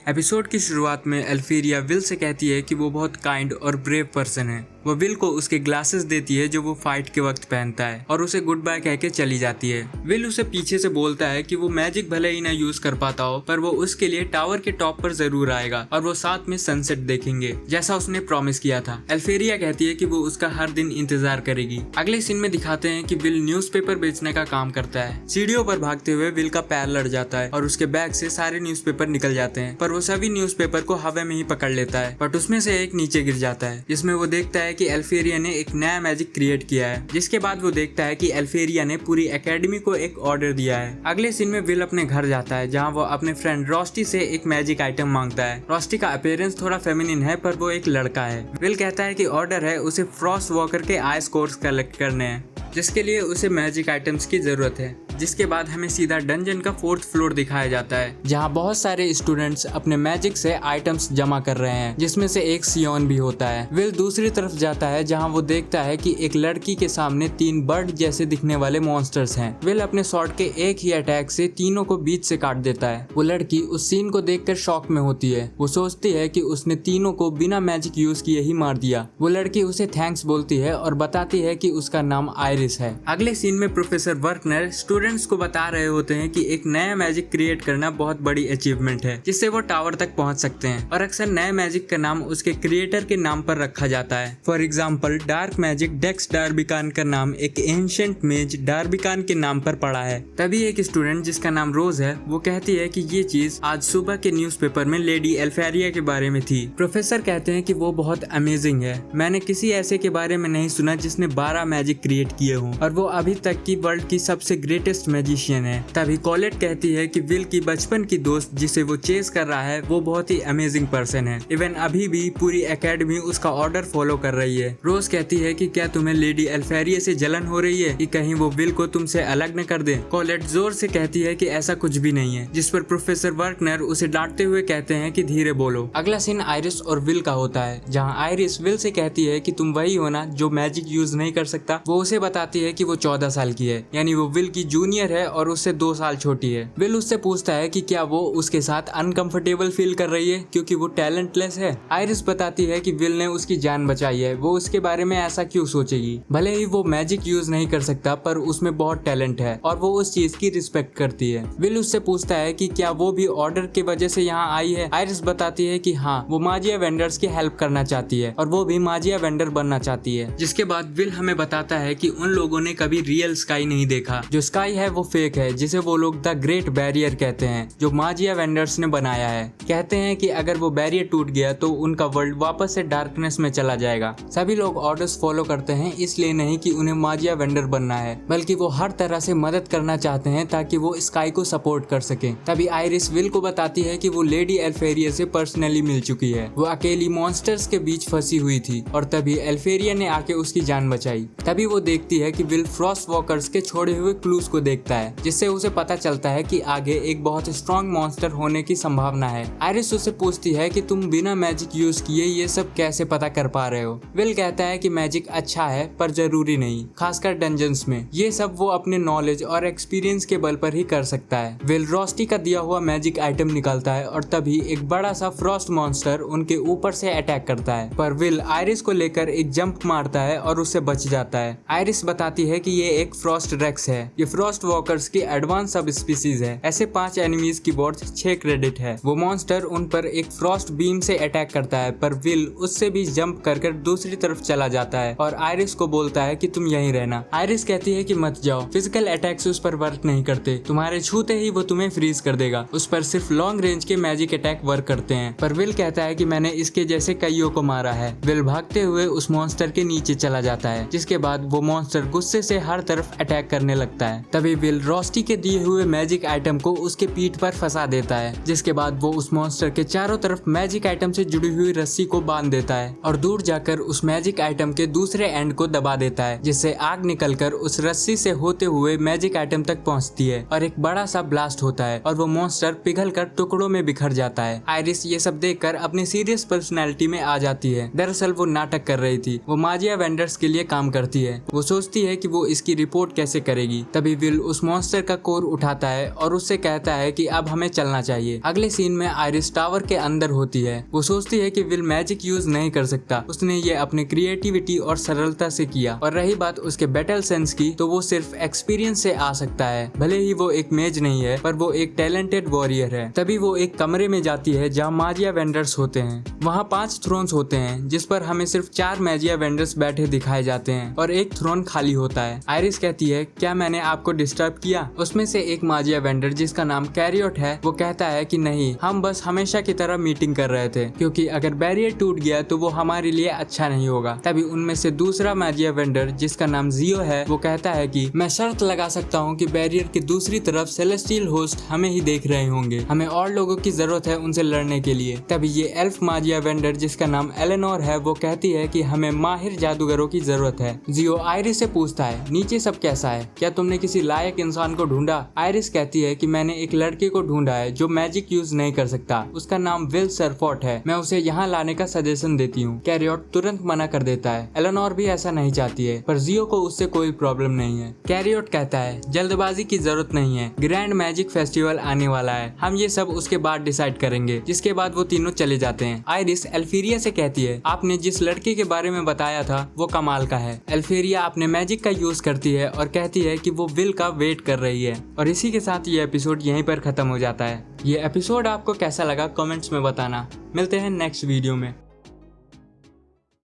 Episode की शुरुआत में एल्फीरिया विल से कहती है कि वो बहुत काइंड और ब्रेव पर्सन है। वो विल को उसके ग्लासेस देती है जो वो फाइट के वक्त पहनता है और उसे गुड बाय कह के चली जाती है। विल उसे पीछे से बोलता है कि वो मैजिक भले ही ना यूज कर पाता हो पर वो उसके लिए टावर के टॉप पर जरूर आएगा और वो साथ में सनसेट देखेंगे जैसा उसने प्रॉमिस किया था। एल्फीरिया कहती है कि वो उसका हर दिन इंतजार करेगी। अगले सीन में दिखाते हैं कि विल न्यूज़पेपर बेचने का काम करता है। सीढ़ियों पर भागते हुए विल का पैर लड़ जाता है और उसके बैग से सारे न्यूज़पेपर निकल जाते हैं, पर वो सभी न्यूज़पेपर को हवा में ही पकड़ लेता है। बट उसमें से एक नीचे गिर जाता है जिसमें वो देखता है कि एल्फीरिया ने एक नया मैजिक क्रिएट किया है। जिसके बाद वो देखता है कि एल्फीरिया ने पूरी एकेडमी को एक ऑर्डर दिया है। अगले सीन में विल अपने घर जाता है जहाँ वो अपने फ्रेंड रॉस्टी से एक मैजिक आइटम मांगता है। रॉस्टी का अपीयरेंस थोड़ा फेमिनिन है पर वो एक लड़का है। विल कहता है कि ऑर्डर है उसे फ्रॉस्ट वॉकर के आइस कोर्स कलेक्ट करने हैं जिसके लिए उसे मैजिक आइटम्स की जरूरत है। जिसके बाद हमें सीधा डंजन का 4th फ्लोर दिखाया जाता है जहां बहुत सारे स्टूडेंट्स अपने मैजिक से आइटम्स जमा कर रहे हैं जिसमें से एक सियोन भी होता है। विल दूसरी तरफ जाता है जहां वो देखता है कि एक लड़की के सामने 3 बर्ड जैसे दिखने वाले मॉन्स्टर्स हैं। विल अपने शॉट के एक ही अटैक से तीनों को बीच से काट देता है। वो लड़की उस सीन को देखकर शॉक में होती है। वो सोचती है कि उसने तीनों को बिना मैजिक यूज किए ही मार दिया। वो लड़की उसे थैंक्स बोलती है और बताती है कि उसका नाम आयरिस है। अगले सीन में प्रोफेसर वर्कनर स्टूडेंट्स को बता रहे होते हैं कि एक नया मैजिक क्रिएट करना बहुत बड़ी अचीवमेंट है जिससे वो टावर तक पहुंच सकते हैं और अक्सर नए मैजिक का नाम उसके क्रिएटर के नाम पर रखा जाता है। फॉर एग्जाम्पल डार्क मैजिक डेक्स डार्बिकान का नाम एक एंशिएंट मेज डार्बिकान के नाम पर पड़ा है। तभी एक स्टूडेंट जिसका नाम रोज है वो कहती है कि ये चीज आज सुबह के न्यूज़पेपर में लेडी एल्फेरिया के बारे में थी। प्रोफेसर कहते हैं कि वो बहुत अमेजिंग है। मैंने किसी ऐसे के बारे में नहीं सुना जिसने 12 मैजिक क्रिएट किए हों और वो अभी तक की वर्ल्ड की सबसे ग्रेटेस्ट मैजिशियन है। तभी कॉलेट कहती है कि विल की बचपन की दोस्त जिसे वो चेस कर रहा है वो बहुत ही अमेजिंग पर्सन है। इवन अभी भी पूरी एकेडमी उसका ऑर्डर फॉलो कर रही है। रोज कहती है कि क्या तुम्हें लेडी एल्फेरिया से जलन हो रही है कि कहीं वो विल को तुमसे अलग न कर दे। कॉलेट जोर से कहती है कि ऐसा कुछ भी नहीं है, जिस पर प्रोफेसर वर्कनर उसे डांटते हुए कहते हैं कि धीरे बोलो। अगला सीन आयरिस और विल का होता है जहाँ आयरिस विल से कहती है कि तुम वही हो ना जो मैजिक यूज नहीं कर सकता। वो उसे बताती है कि वो 14 साल की है, यानी वो विल की जूनियर है और उससे 2 साल छोटी है। विल उससे पूछता है कि क्या वो उसके साथ अनकंफर्टेबल फील कर रही है क्योंकि वो टैलेंटलेस है। आयरिस बताती है कि विल ने उसकी जान बचाई है, वो उसके बारे में ऐसा क्यों सोचेगी। भले ही वो मैजिक यूज नहीं कर सकता पर उसमें बहुत टैलेंट है और वो उस चीज की रिस्पेक्ट करती है। विल उससे पूछता है कि क्या वो भी ऑर्डर की वजह से यहाँ आई है। आयरिस बताती है कि हाँ, वो माजिया वेंडर्स की हेल्प करना चाहती है और वो भी माजिया वेंडर बनना चाहती है। जिसके बाद विल हमें बताता है कि उन लोगों ने कभी रियल स्काई नहीं देखा। जो स्काई है वो फेक है जिसे वो लोग द ग्रेट बैरियर कहते हैं जो माजिया वेंडर्स ने बनाया है। कहते हैं कि अगर वो बैरियर टूट गया तो उनका वर्ल्ड वापस से डार्कनेस में चला जाएगा। सभी लोग ऑर्डर्स फॉलो करते हैं इसलिए नहीं कि उन्हें माजिया वेंडर बनना है बल्कि वो हर तरह से मदद करना चाहते हैं ताकि वो स्काई को सपोर्ट कर सके। तभी आयरिस विल को बताती है कि वो लेडी एल्फेरिया से पर्सनली मिल चुकी है। वो अकेली मॉन्स्टर्स के बीच फंसी हुई थी और तभी एल्फेरिया ने आके उसकी जान बचाई। तभी वो देखती है कि विल फ्रॉस्ट वॉकर्स के छोड़े हुए क्लूज को देखता है जिससे उसे पता चलता है कि आगे एक बहुत स्ट्रॉन्ग मॉन्स्टर होने की संभावना है। आयरिस उससे पूछती है कि तुम बिना मैजिक यूज किए ये सब कैसे पता कर पा रहे हो। विल कहता है कि मैजिक अच्छा है पर जरूरी नहीं, खासकर डंजन्स में। ये सब वो अपने नॉलेज और एक्सपीरियंस के बल पर ही कर सकता है। विल रॉस्टी का दिया हुआ मैजिक आइटम निकालता है और तभी एक बड़ा सा फ्रॉस्ट मॉन्स्टर उनके ऊपर से अटैक करता है, पर विल आयरिस को लेकर एक जंप मारता है और उससे बच जाता है। आयरिस बताती है कि ये एक फ्रॉस्ट रेक्स है। ये फ्रॉस्ट वॉकर्स की एडवांस सब स्पीसीज है। ऐसे 5 एनिमीज की बोर्ड 6 क्रेडिट है। वो मॉन्स्टर उन पर एक फ्रॉस्ट बीम से अटैक करता है पर विल उससे भी जंप कर दूसरी तरफ चला जाता है और आयरिस को बोलता है कि तुम यहीं रहना। आयरिस कहती है कि मत जाओ, फिजिकल अटैक्स उस पर वर्क नहीं करते, तुम्हारे छूते ही वो तुम्हें फ्रीज कर देगा। उस पर सिर्फ लॉन्ग रेंज के मैजिक अटैक वर्क करते हैं। पर विल कहता है कि मैंने इसके जैसे कईयों को मारा है। विल भागते हुए उस मॉन्स्टर के नीचे चला जाता है जिसके बाद वो मॉन्स्टर गुस्से से हर तरफ अटैक करने लगता है। तभी विल रॉस्टी के दिए हुए मैजिक आइटम को उसके पीठ पर फंसा देता है जिसके बाद वो उस मॉन्स्टर के चारों तरफ मैजिक आइटम से जुड़ी हुई रस्सी को बांध देता है और दूर जाकर उस मैजिक आइटम के दूसरे एंड को दबा देता है जिससे आग निकलकर उस रस्सी से होते हुए मैजिक आइटम तक पहुंचती है और एक बड़ा सा ब्लास्ट होता है और वो मॉन्स्टर पिघलकर टुकड़ों में बिखर जाता है। आयरिस ये सब देखकर अपनी सीरियस पर्सनैलिटी में आ जाती है। दरअसल वो नाटक कर रही थी। वो माजिया वेंडर्स के लिए काम करती है। वो सोचती है कि वो इसकी रिपोर्ट कैसे करेगी। तभी विल उस मॉन्स्टर का कोर उठाता है और उससे कहता है कि अब हमें चलना चाहिए। अगले सीन में आयरिस टावर के अंदर होती है। वो सोचती है कि विल मैजिक यूज नहीं कर सकता, उसने ये अपने क्रिएटिविटी और सरलता से किया। और रही बात उसके बैटल सेंस की, तो वो सिर्फ एक्सपीरियंस से आ सकता है। भले ही वो एक मेज नहीं है, पर वो एक टैलेंटेड वॉरियर है। तभी वो एक कमरे में जाती है जहाँ माजिया वेंडर्स होते हैं। वहाँ 5 थ्रोन्स होते हैं जिस पर हमें सिर्फ 4 मैजिया वेंडर्स बैठे दिखाए जाते हैं और एक थ्रोन खाली होता है। आयरिस कहती है, क्या मैंने आपको डिस्टर्ब किया? उसमें से एक माजिया वेंडर जिसका नाम कैरियोट है, वो कहता है कि नहीं, हम बस हमेशा की तरह मीटिंग कर रहे थे, क्योंकि अगर बैरियर टूट गया तो वो हमारे लिए अच्छा नहीं होगा। तभी उनमें से दूसरा माजिया वेंडर जिसका नाम जियो है, वो कहता है कि मैं शर्त लगा सकता हूँ कि बैरियर की दूसरी तरफ सेलेस्टियल होस्ट हमें ही देख रहे होंगे। हमें और लोगों की जरूरत है उनसे लड़ने के लिए। तभी ये एल्फ माजिया वेंडर जिसका नाम एलेनोर है, वो कहती है कि हमें माहिर जादूगरों की जरूरत है। जियो आयरिस से पूछता है, नीचे सब कैसा है? क्या तुमने किसी लायक इंसान को ढूंढा? आयरिस कहती है कि मैंने एक लड़के को ढूंढा है जो मैजिक यूज नहीं कर सकता। उसका नाम विल सरफोर्ट है। मैं उसे यहाँ लाने का सजेशन देती हूँ। कैरियोट तुरंत मना कर देता है। एलेनोर भी ऐसा नहीं चाहती है, पर जियो को उससे कोई प्रॉब्लम नहीं है। कैरियोट कहता है, जल्दबाजी की जरूरत नहीं है, ग्रैंड मैजिक फेस्टिवल आने वाला है, हम ये सब उसके बाद डिसाइड करेंगे। जिसके बाद वो तीनों चले जाते हैं। आयरिस एल्फीरिया से कहती है, आपने जिस लड़के के बारे में बताया था वो कमाल का है। एल्फीरिया अपने मैजिक का यूज करती है और कहती है कि वो विल का वेट कर रही है। और इसी के साथ ये एपिसोड यहीं पर खत्म हो जाता है। ये एपिसोड आपको कैसा लगा कमेंट्स में बताना। मिलते हैं नेक्स्ट वीडियो में।